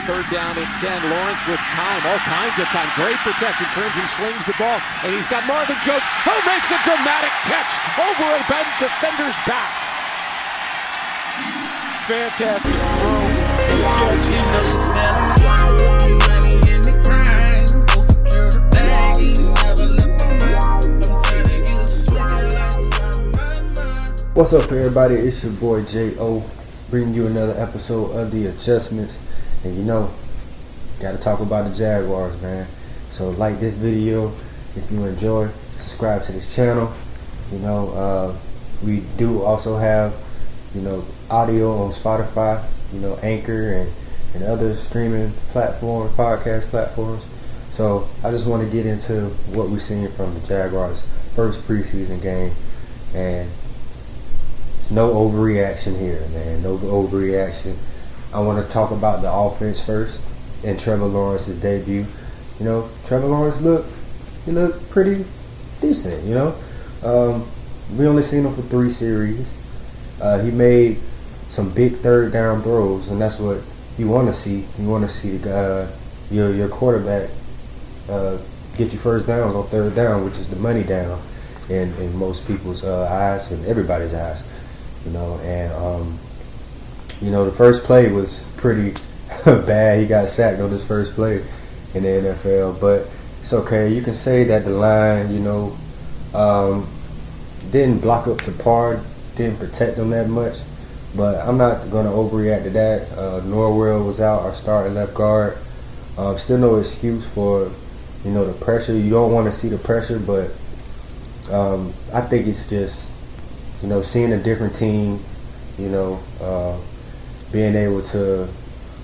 third down and 10. Lawrence with time, all kinds of time. Great protection. Turns and slings the ball. And he's got Marvin Jones, who makes a dramatic catch over a defender's back. Fantastic throw and catch. You know she's feeling wild with the money and the grind. Go secure the bag, you never left my mind. I'm trying to get a smile like my. What's up, everybody? It's your boy J.O. bringing you another episode of The Adjustments. And you know, gotta talk about the Jaguars, man. So like this video if you enjoy. Subscribe to this channel. You know, we do also have, you know, audio on Spotify, you know, Anchor and other streaming platforms, podcast platforms. So I just want to get into what we're seeing from the Jaguars' first preseason game. And it's no overreaction here, man. No overreaction. I want to talk about the offense first and Trevor Lawrence's debut. You know, Trevor Lawrence looked pretty decent, you know. We only seen him for 3 series. He made some big third down throws, and that's what you want to see. You want to see the your quarterback get you first downs on third down, which is the money down in most people's eyes and everybody's eyes. You know, and you know, the first play was pretty bad. He got sacked on his first play in the NFL, but it's okay. You can say that the line, you know, didn't block up to par, didn't protect them that much, but I'm not going to overreact to that. Norwell was out, our starting left guard. Still no excuse for, you know, the pressure. You don't want to see the pressure, but I think it's just, you know, seeing a different team, you know, being able to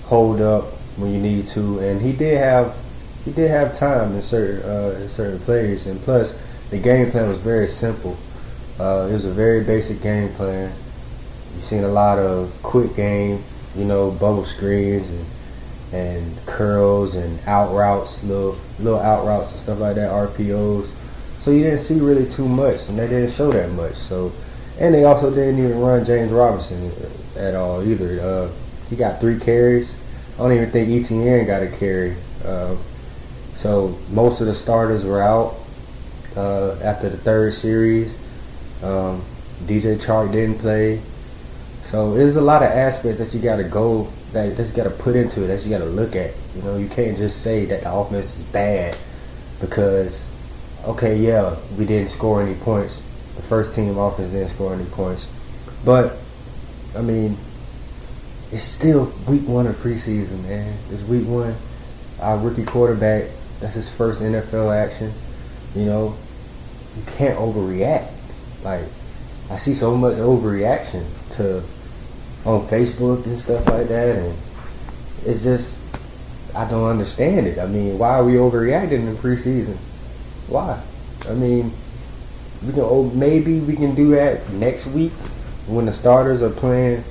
hold up when you need to, and he did have time in certain plays, and plus the game plan was very simple. It was a very basic game plan. You've seen a lot of quick game, you know, bubble screens and curls and out routes, little out routes and stuff like that, RPOs. So you didn't see really too much, and they didn't show that much. So, and they also didn't even run James Robinson at all either. He got 3 carries. I don't even think ETN got a carry. So most of the starters were out after the 3rd series. DJ Chark didn't play. So there's a lot of aspects that you got to that you got to put into it, that you got to look at. You know, you can't just say that the offense is bad because, okay, yeah, we didn't score any points. The first team offense didn't score any points. But, I mean, it's still week 1 of preseason, man. It's week 1. Our rookie quarterback, that's his first NFL action. You know, you can't overreact. Like, I see so much overreaction on Facebook and stuff like that, and it's just, I don't understand it. I mean, why are we overreacting in preseason? Why? I mean, maybe we can do that next week when the starters are playing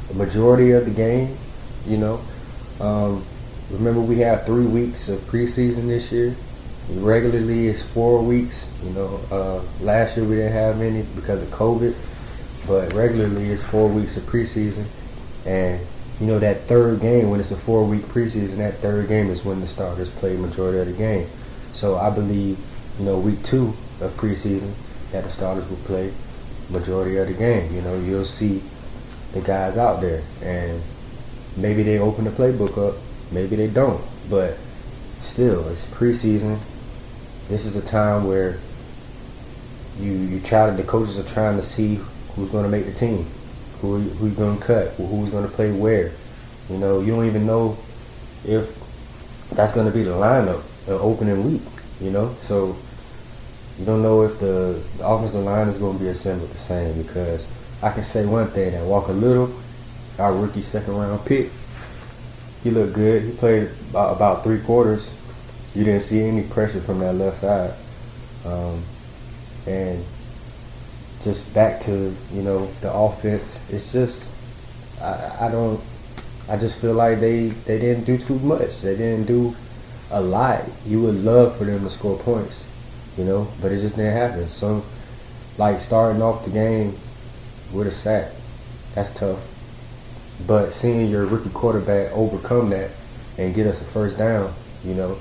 the majority of the game. You know, remember we have 3 weeks of preseason this year. Regularly it's 4 weeks. You know, last year we didn't have any because of COVID, but regularly it's 4 weeks of preseason. And you know, that 3rd game, when it's a 4-week preseason, that 3rd game is when the starters play majority of the game. So I believe, you know, week 2 of preseason that the starters will play majority of the game. You know, you'll see the guys out there, and maybe they open the playbook up, maybe they don't, but still, it's preseason. This is a time where the coaches are trying to see who's going to make the team, who's going to cut, who's going to play where. You know, you don't even know if that's going to be the lineup the opening week, you know. So you don't know if the offensive line is going to be assembled the same, because I can say one thing, that Walker Little, our rookie 2nd round pick, he looked good. He played about 3 quarters. You didn't see any pressure from that left side. And just back to, you know, the offense, it's just, I just feel like they didn't do too much. They didn't do a lot. You would love for them to score points, you know, but it just didn't happen. So, like, starting off the game with a sack, that's tough. But seeing your rookie quarterback overcome that and get us a first down, you know,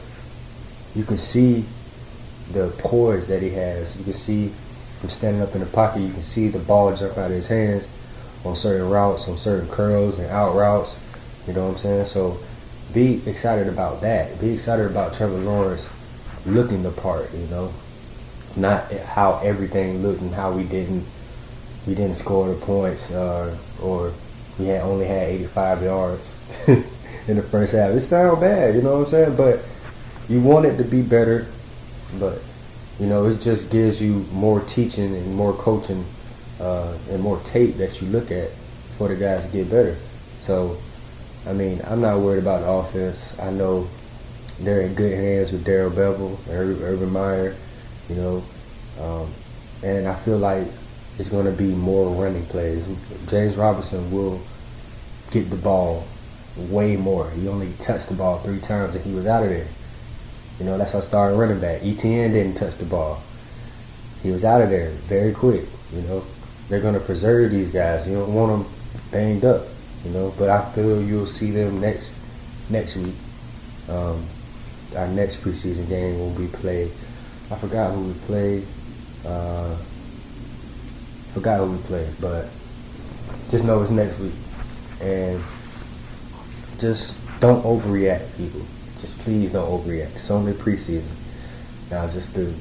you can see the poise that he has. You can see him standing up in the pocket. You can see the ball jump out of his hands on certain routes, on certain curls and out routes. You know what I'm saying? So be excited about that. Be excited about Trevor Lawrence looking the part, you know. Not how everything looked and how we didn't score the points or we only had 85 yards in the first half. It sounds bad, you know what I'm saying? But you want it to be better, but you know, it just gives you more teaching and more coaching and more tape that you look at for the guys to get better. So, I mean, I'm not worried about the offense. I know they're in good hands with Darrell Bevel, Urban Meyer, you know, and I feel like it's going to be more running plays. James Robinson will get the ball way more. He only touched the ball 3 times and he was out of there. You know, that's our starting running back. ETN didn't touch the ball. He was out of there very quick. You know, they're going to preserve these guys. You don't want them banged up, you know, but I feel you'll see them next week. Our next preseason game will be played. I forgot who we played. But just know it's next week. And just don't overreact, people. Just please don't overreact. It's only preseason. Now, just the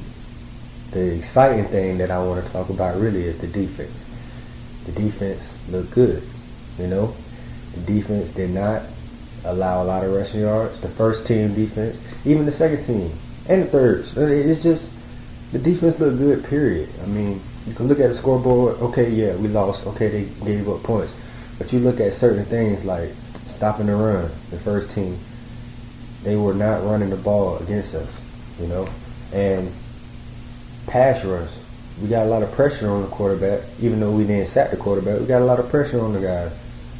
exciting thing that I want to talk about really is the defense. The defense looked good, you know. The defense did not allow a lot of rushing yards. The first team defense, even the second team, and the thirds. It's just the defense looked good, period. I mean, you can look at the scoreboard, okay, yeah, we lost. Okay, they gave up points. But you look at certain things like stopping the run, the first team, they were not running the ball against us, you know. And pass rush, we got a lot of pressure on the quarterback. Even though we didn't sack the quarterback, we got a lot of pressure on the guy,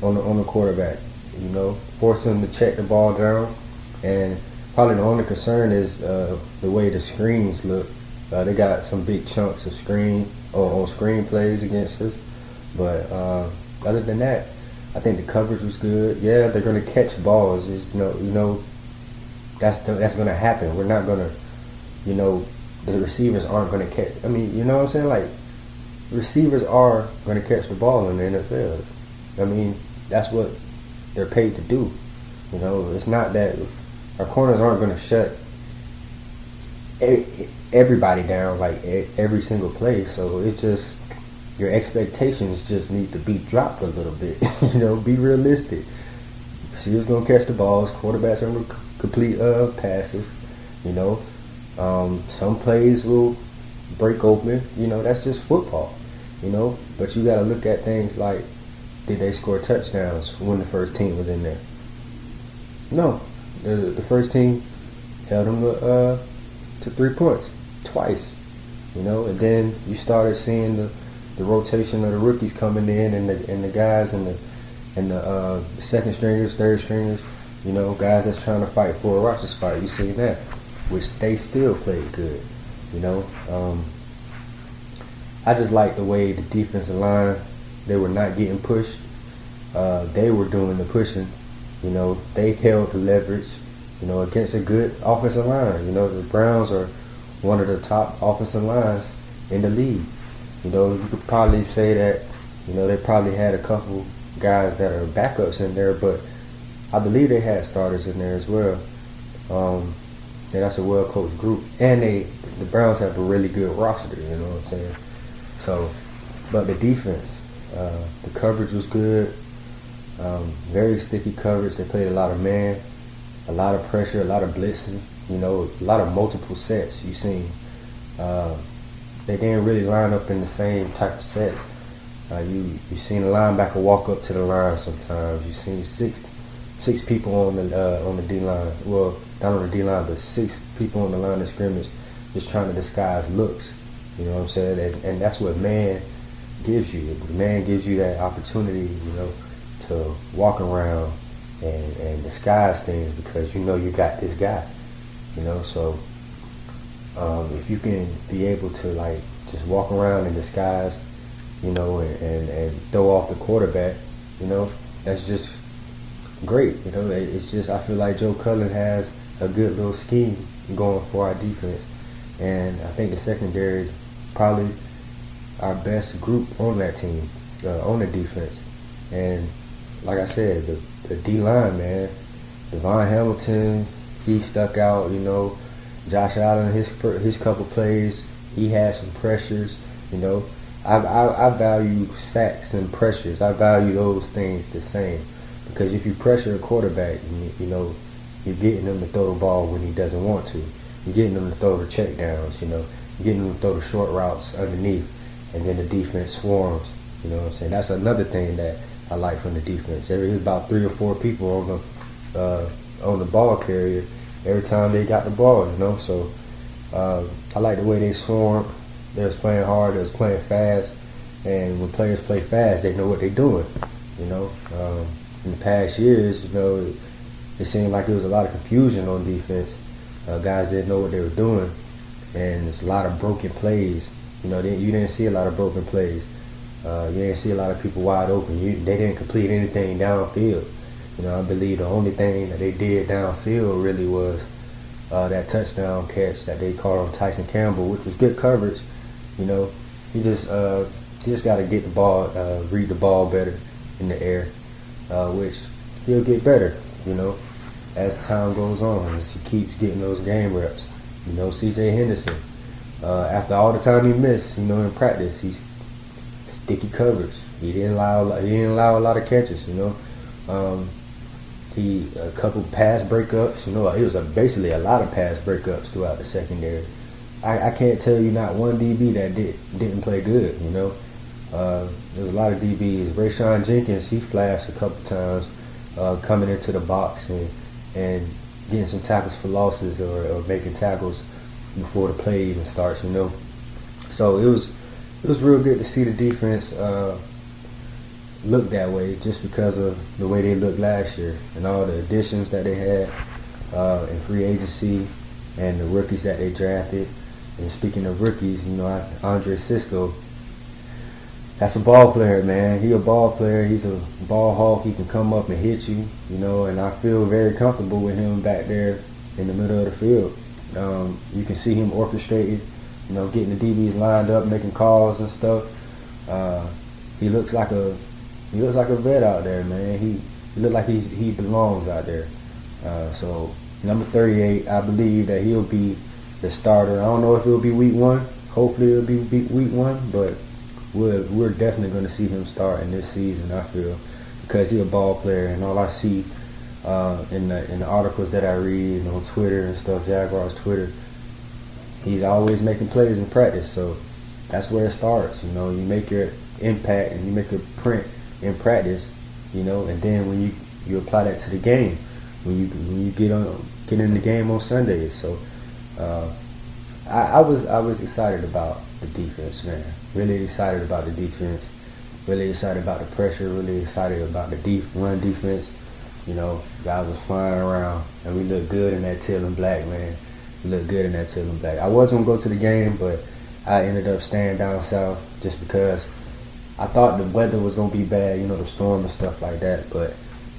on the quarterback, you know, forcing him to check the ball down. And probably the only concern is the way the screens look. They got some big chunks of screen on screen plays against us. But other than that, I think the coverage was good. Yeah, they're going to catch balls. Just, you know, that's going to happen. We're not going to, you know, the receivers aren't going to catch. I mean, you know what I'm saying? Like, receivers are going to catch the ball in the NFL. I mean, that's what they're paid to do. You know, it's not that our corners aren't going to shut everybody down like every single play. So it just, your expectations just need to be dropped a little bit. You know, be realistic. Receivers going to catch the balls. Quarterbacks are going to complete passes. You know, some plays will break open. You know, that's just football. You know, but you got to look at things like, did they score touchdowns when the first team was in there? No, the first team held them to 3 points twice. You know, and then you started seeing the rotation of the rookies coming in and the guys and the second stringers, third stringers. You know, guys that's trying to fight for a roster spot. You see that, which they still played good. You know, I just like the way the defensive line, they were not getting pushed. They were doing the pushing. You know, they held the leverage, you know, against a good offensive line. You know, the Browns are one of the top offensive lines in the league. You know, you could probably say that, you know, they probably had a couple guys that are backups in there, but I believe they had starters in there as well. And that's a well-coached group. And the Browns have a really good roster, you know what I'm saying? So, but the defense, the coverage was good. Very sticky coverage. They played a lot of man, a lot of pressure, a lot of blitzing, you know, a lot of multiple sets you seen. They didn't really line up in the same type of sets. You seen a linebacker walk up to the line sometimes. You seen six people on the D line. Well, not on the D line, but 6 people on the line of scrimmage, just trying to disguise looks. You know what I'm saying? And that's what man gives you. Man gives you that opportunity, you know, to walk around and disguise things because you know you got this guy. You know, so if you can be able to like just walk around and disguise, you know, and throw off the quarterback, you know, that's just great. You know, it's just I feel like Joe Cullen has a good little scheme going for our defense, and I think the secondary is probably our best group on that team, on the defense. And like I said, the D line, man, Devon Hamilton, he stuck out. You know, Josh Allen, his couple plays, he had some pressures. You know, I value sacks and pressures. I value those things the same, because if you pressure a quarterback, you know, you're getting him to throw the ball when he doesn't want to. You're getting him to throw the check downs. You know, you're getting him to throw the short routes underneath, and then the defense swarms. You know what I'm saying? That's another thing that I like from the defense. There's about 3 or 4 people on the ball carrier every time they got the ball. You know, so I like the way they swarm. They was playing hard. They was playing fast. And when players play fast, they know what they're doing. You know, in the past years, you know, it seemed like there was a lot of confusion on defense. Guys didn't know what they were doing, and it's a lot of broken plays. You know, you didn't see a lot of broken plays. You didn't see a lot of people wide open. They didn't complete anything downfield. You know, I believe the only thing that they did downfield really was that touchdown catch that they called on Tyson Campbell, which was good coverage. You know, you just got to get the ball, read the ball better in the air, which he'll get better. You know, as time goes on, as he keeps getting those game reps. You know, C.J. Henderson, after all the time he missed, you know, in practice, he's sticky coverage. He didn't allow a lot of catches. You know, he a couple pass breakups. You know, it was basically a lot of pass breakups throughout the secondary. I can't tell you not one DB that didn't play good. You know, there was a lot of DBs. Rayshawn Jenkins, he flashed a couple times coming into the box and getting some tackles for losses or making tackles before the play even starts. You know, so it was real good to see the defense look that way, just because of the way they looked last year and all the additions that they had in free agency and the rookies that they drafted. And speaking of rookies, you know, Andre Cisco, that's a ball player, man. He a ball player. He's a ball hawk. He can come up and hit you, you know, and I feel very comfortable with him back there in the middle of the field. You can see him orchestrated, you know, getting the DBs lined up, making calls and stuff. He looks like a vet out there, man. He looks like he belongs out there. So number 38, I believe that he'll be the starter. I don't know if it'll be week 1. Hopefully it'll be week 1, but we're definitely going to see him start in this season, I feel, because he's a ball player, and all I see in the articles that I read on Twitter and stuff, Jaguars Twitter, he's always making plays in practice. So that's where it starts. You know, you make your impact and you make your print in practice, you know, and then when you apply that to the game, when you get in the game on Sundays. So I was excited about the defense, man. Really excited about the defense. Really excited about the pressure. Really excited about the run defense. You know, guys was flying around, and we looked good in that teal and black, man. We looked good in that teal and black. I was gonna go to the game, but I ended up staying down south just because I thought the weather was gonna be bad, you know, the storm and stuff like that. But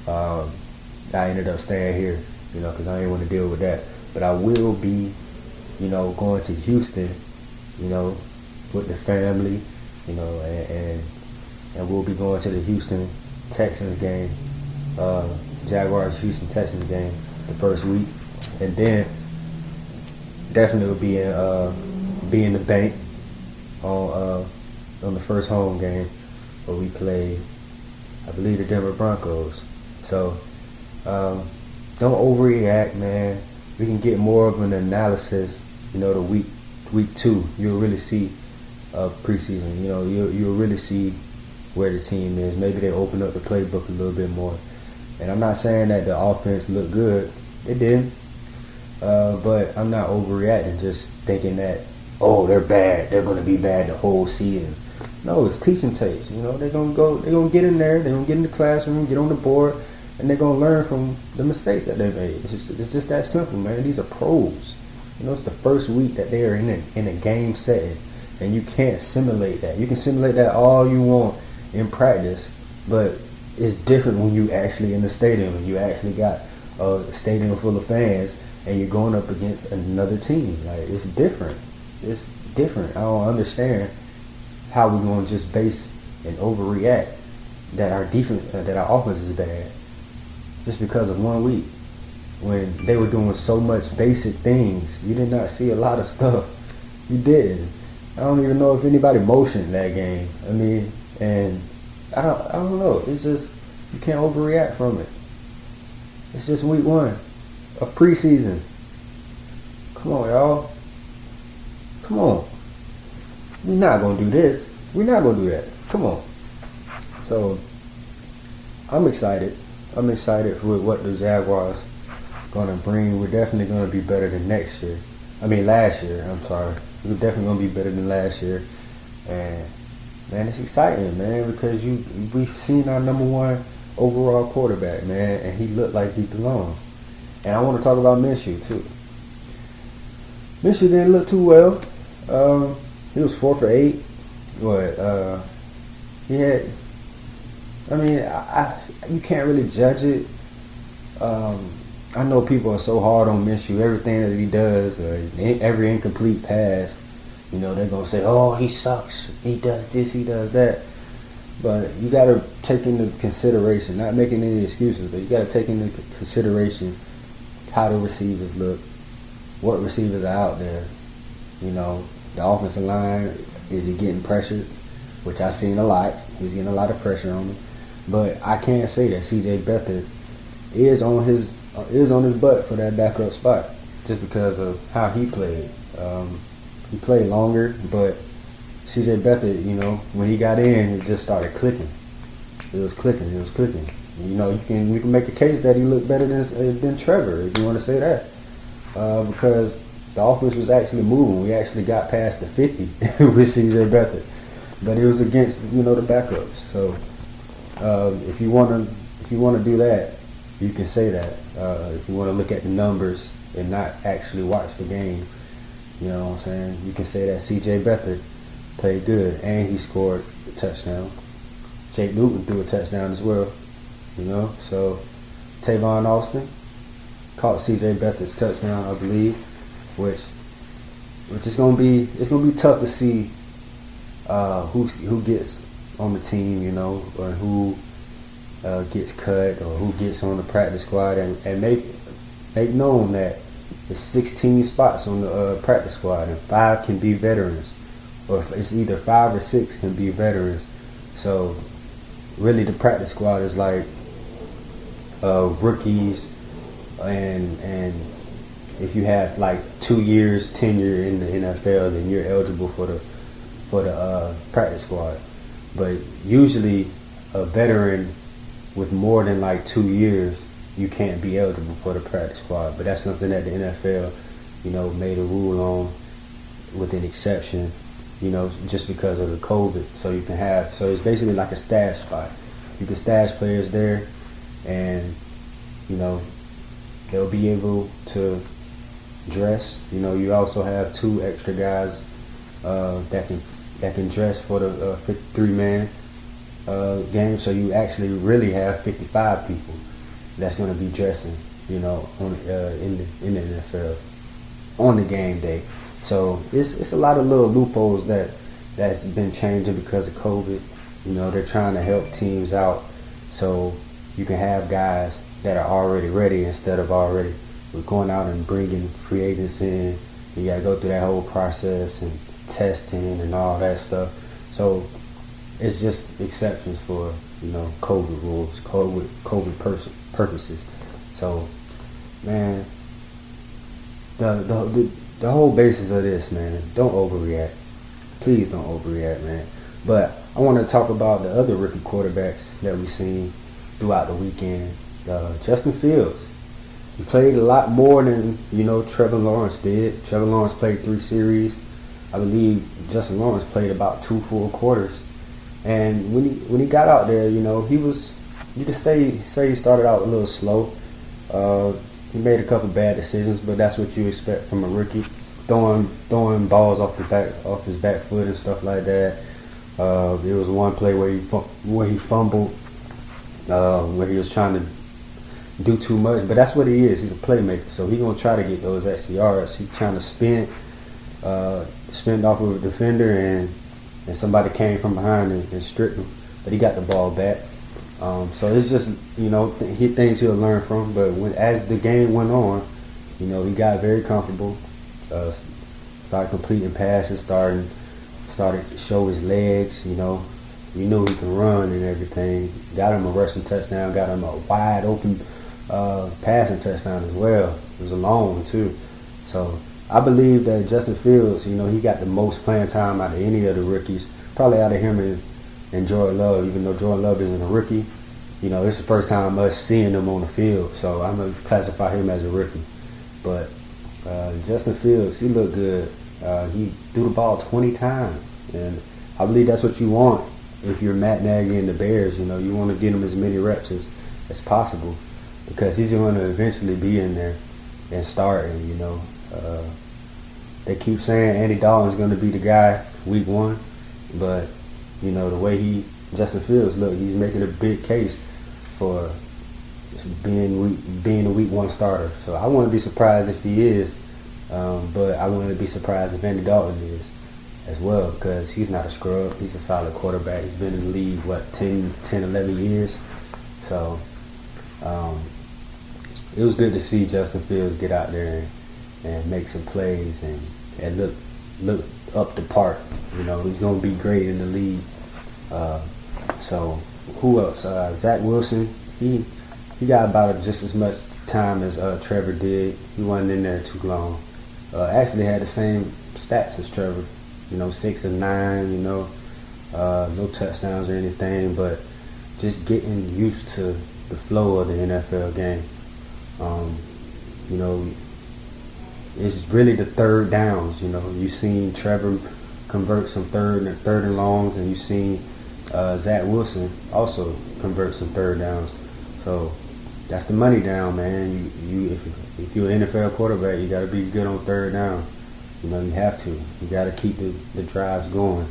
I ended up staying here, you know, because I didn't want to deal with that. But I will be, you know, going to Houston, you know, with the family, you know, and we'll be going to the Houston Texans game, Jaguars Houston Texans game the first week, and then definitely will be in the bank on the first home game where we play, I believe, the Denver Broncos. So don't overreact, man. We can get more of an analysis, you know, the week 2. You'll really see preseason. You know, you'll really see where the team is. Maybe they open up the playbook a little bit more. And I'm not saying that the offense looked good. It did. But I'm not overreacting, just thinking that, oh, they're bad. They're going to be bad the whole season. No, it's teaching tapes. You know, they're going to get in there. They're going to get in the classroom, get on the board, and they're going to learn from the mistakes that they made. It's just that simple, man. These are pros. You know, it's the first week that they are in a game setting, and you can't simulate that. You can simulate that all you want in practice, but it's different when you actually in the stadium and you actually got a stadium full of fans and you're going up against another team. Like, it's different. It's different. I don't understand how we're going to just base and overreact that our defense, that our offense is bad just because of 1 week when they were doing so much basic things. You did not see a lot of stuff. You didn't. I don't even know if anybody motioned that game. I mean, and I don't know. It's just, you can't overreact from it. It's just week 1 of preseason. Come on, y'all. Come on. We're not going to do this. We're not going to do that. Come on. So, I'm excited. I'm excited for what the Jaguars going to bring. We're definitely going to be better than last year. I'm sorry. We're definitely going to be better than last year. And, man, it's exciting, man, because we've seen our number 1 overall quarterback, man, and he looked like he belonged. And I want to talk about Minshew, too. Minshew didn't look too well. He was 4 for 8. He had, I mean, you can't really judge it. I know people are so hard on Minshew. Everything that he does, every incomplete pass, you know, they're going to say, oh, he sucks. He does this, he does that. But you got to take into consideration, not making any excuses, but you got to take into consideration how the receivers look, what receivers are out there. You know, the offensive line, is he getting pressured? Which I've seen a lot. He's getting a lot of pressure on him. But I can't say that C.J. Beathard is on his butt for that backup spot just because of how he played. He played longer, but C.J. Beathard, you know, when he got in, it just started clicking. It was clicking. You know, we can make a case that he looked better than Trevor, if you want to say that, because the offense was actually moving. We actually got past the 50 with C.J. Beathard, but it was against, you know, the backups. So if you want to do that, you can say that. If you want to look at the numbers and not actually watch the game, you know what I'm saying, you can say that C.J. Beathard played good and he scored a touchdown. Jake Newton threw a touchdown as well, you know. So Tavon Austin caught C.J. Beathard's touchdown, I believe, which is gonna be tough to see who gets on the team, you know, or who gets cut or who gets on the practice squad, and make known that there's 16 spots on the practice squad and 5 can be veterans, or it's either 5 or 6 can be veterans. So really the practice squad is like rookies, and if you have like 2 years tenure in the NFL, then you're eligible for the practice squad. But usually a veteran with more than like 2 years, you can't be eligible for the practice squad. But that's something that the NFL, you know, made a rule on with an exception, you know, just because of the COVID. So you can have, so it's basically like a stash spot. You can stash players there, and, you know, they'll be able to dress. You know, you also have 2 extra guys that can dress for the 53-man game. So you actually really have 55 people that's going to be dressing, you know, in the NFL on the game day. So it's a lot of little loopholes that's been changing because of COVID. You know, they're trying to help teams out so you can have guys that are already ready instead of already going out and bringing free agents in. You got to go through that whole process and testing and all that stuff. So it's just exceptions for, you know, COVID rules, COVID purposes. So, man, the whole basis of this, man, don't overreact. Please don't overreact, man. But I want to talk about the other rookie quarterbacks that we've seen throughout the weekend. Justin Fields. He played a lot more than, you know, Trevor Lawrence did. Trevor Lawrence played 3 series. I believe Justin Lawrence played about 2 full quarters. And when he got out there, you know, you could say he started out a little slow. He made a couple bad decisions, but that's what you expect from a rookie, throwing balls off his back foot and stuff like that. There was one play where he fumbled where he was trying to do too much. But that's what he is. He's a playmaker, so he's gonna try to get those extra yards. He's trying to spin off of a defender, and somebody came from behind and stripped him. But he got the ball back. So it's just, things he'll learn from. But as the game went on, he got very comfortable. Started completing passes, started to show his legs. You knew he can run and everything. Got him a rushing touchdown. Got him a wide open passing touchdown as well. It was a long one too. So I believe that Justin Fields, he got the most playing time out of any of the rookies. Probably out of him and Jordan Love, even though Jordan Love isn't a rookie. It's the first time us seeing him on the field, so I'm going to classify him as a rookie. But Justin Fields, he looked good. He threw the ball 20 times, and I believe that's what you want if you're Matt Nagy and the Bears. You want to get him as many reps as possible, because he's going to eventually be in there and starting. They keep saying Andy Dalton's going to be the guy week 1, but the way Justin Fields look, he's making a big case for being a week 1 starter. So I wouldn't be surprised if he is, but I wouldn't be surprised if Andy Dalton is as well, because he's not a scrub. He's a solid quarterback. He's been in the league, 10, 11 years. So it was good to see Justin Fields get out there and make some plays and look up the part. He's going to be great in the league. So who else? Zach Wilson. He got about just as much time as Trevor did. He wasn't in there too long. Actually had the same stats as Trevor. 6 and 9. No touchdowns or anything, but just getting used to the flow of the NFL game. It's really the third downs. You've seen Trevor convert some third and longs, and you've seen Zach Wilson also convert some third downs. So that's the money down, man. If you're an NFL quarterback, you got to be good on third down. You have to. You got to keep the drives going.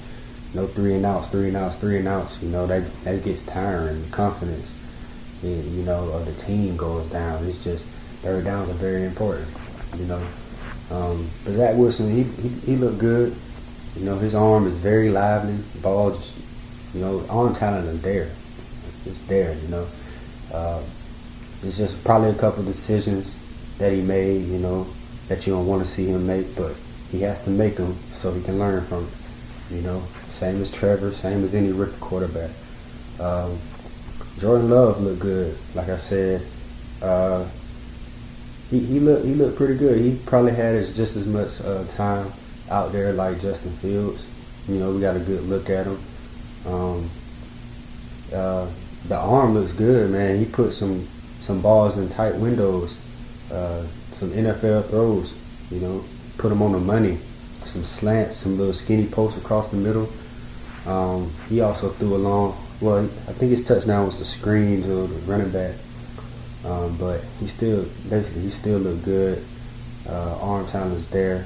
No 3 and outs. That gets tiring. The confidence, of the team goes down. It's just third downs are very important. But Zach Wilson, he looked good. His arm is very lively. The ball just, arm talent is there. It's there. It's just probably a couple decisions that he made, that you don't want to see him make, but he has to make them so he can learn from it. Same as Trevor, same as any rookie quarterback. Jordan Love looked good. Like I said, he looked pretty good. He probably had just as much time out there like Justin Fields. We got a good look at him. The arm looks good, man. He put some balls in tight windows, some NFL throws. Put them on the money. Some slants, some little skinny posts across the middle. He also threw a long. Well, I think his touchdown was the screen to the running back. But he still looked good. Arm talent is there.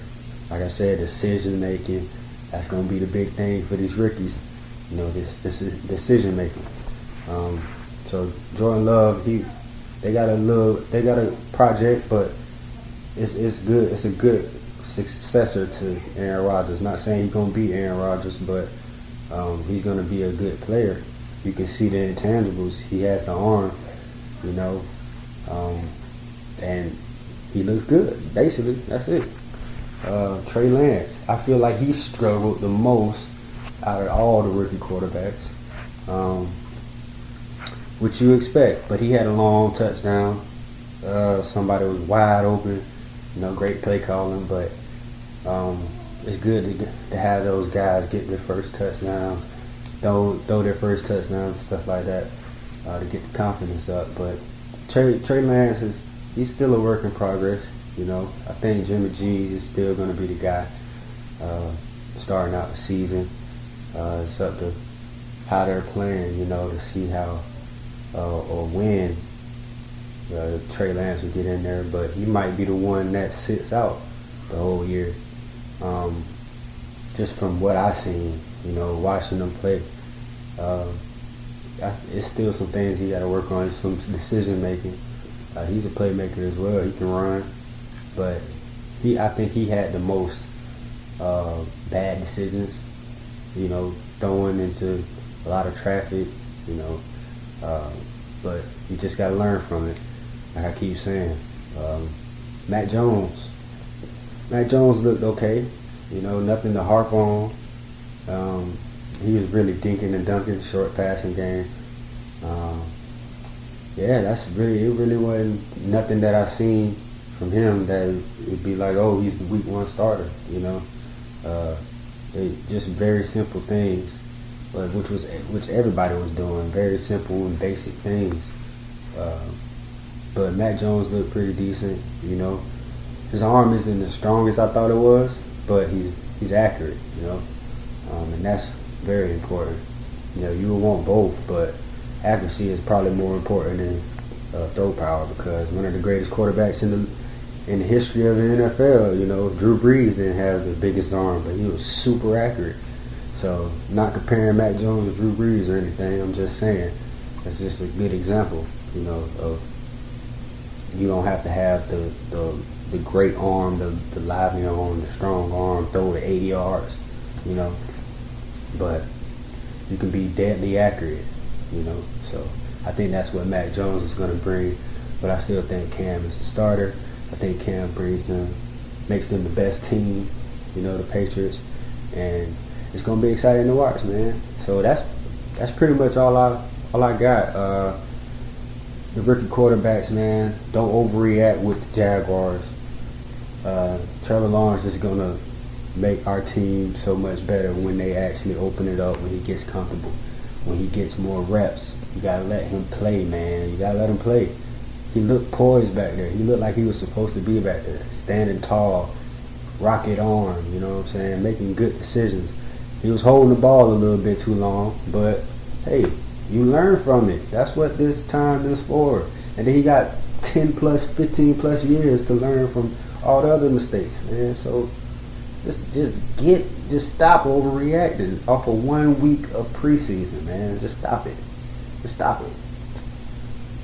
Like I said, decision making, that's gonna be the big thing for these rookies. This decision making. So Jordan Love, they got a project, but it's good. It's a good successor to Aaron Rodgers. Not saying he's gonna be Aaron Rodgers, but he's gonna be a good player. You can see the intangibles. He has the arm, and he looks good. Basically, that's it. Trey Lance, I feel like he struggled the most out of all the rookie quarterbacks, which you expect. But he had a long touchdown. Somebody was wide open. Great play calling. But it's good to have those guys get their first touchdowns, throw their first touchdowns and stuff like that, to get the confidence up. But Trey Lance he's still a work in progress. I think Jimmy G is still going to be the guy starting out the season. It's up to how they're playing, to see how or when Trey Lance will get in there. But he might be the one that sits out the whole year. Just from what I've seen, watching them play. it's still some things he got to work on. Some decision making. He's a playmaker as well. He can run, but I think he had the most bad decisions. You know, throwing into a lot of traffic. You know, but you just got to learn from it. Like I keep saying, Mac Jones looked okay. You know, nothing to harp on. He was really dinking and dunking, short passing game. Yeah, it really wasn't nothing that I seen from him that would be like, oh, he's the week 1 starter, you know. They just very simple things, but which everybody was doing, very simple and basic things. But Mac Jones looked pretty decent, you know. His arm isn't as strong as I thought it was, but he's accurate, you know. And that's very important. You know, you will want both, but accuracy is probably more important than throw power, because one of the greatest quarterbacks in the history of the NFL, you know, Drew Brees didn't have the biggest arm, but he was super accurate. So, not comparing Mac Jones to Drew Brees or anything, I'm just saying that's just a good example, you know, of you don't have to have the great arm, the lively arm, the strong arm, throw it 80 yards, you know, but you can be deadly accurate, you know. So I think that's what Mac Jones is going to bring, but I still think Cam is the starter. I think Cam makes them the best team, you know, the Patriots, and it's going to be exciting to watch, man. So that's pretty much all I got. The rookie quarterbacks, man, don't overreact with the Jaguars. Trevor Lawrence is going to make our team so much better when they actually open it up, when he gets comfortable, when he gets more reps. You got to let him play, man. You got to let him play. He looked poised back there. He looked like he was supposed to be back there, standing tall, rocket arm, you know what I'm saying, making good decisions. He was holding the ball a little bit too long, but hey, you learn from it. That's what this time is for. And then he got 10 plus, 15 plus years to learn from all the other mistakes, man. So just stop overreacting off of 1 week of preseason, man. Just stop it. Just stop it.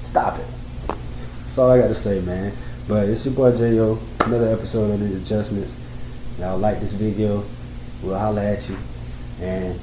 Stop it. That's all I got to say, man. But it's your boy J.O. Another episode of The Adjustments. Y'all like this video, we'll holler at you. And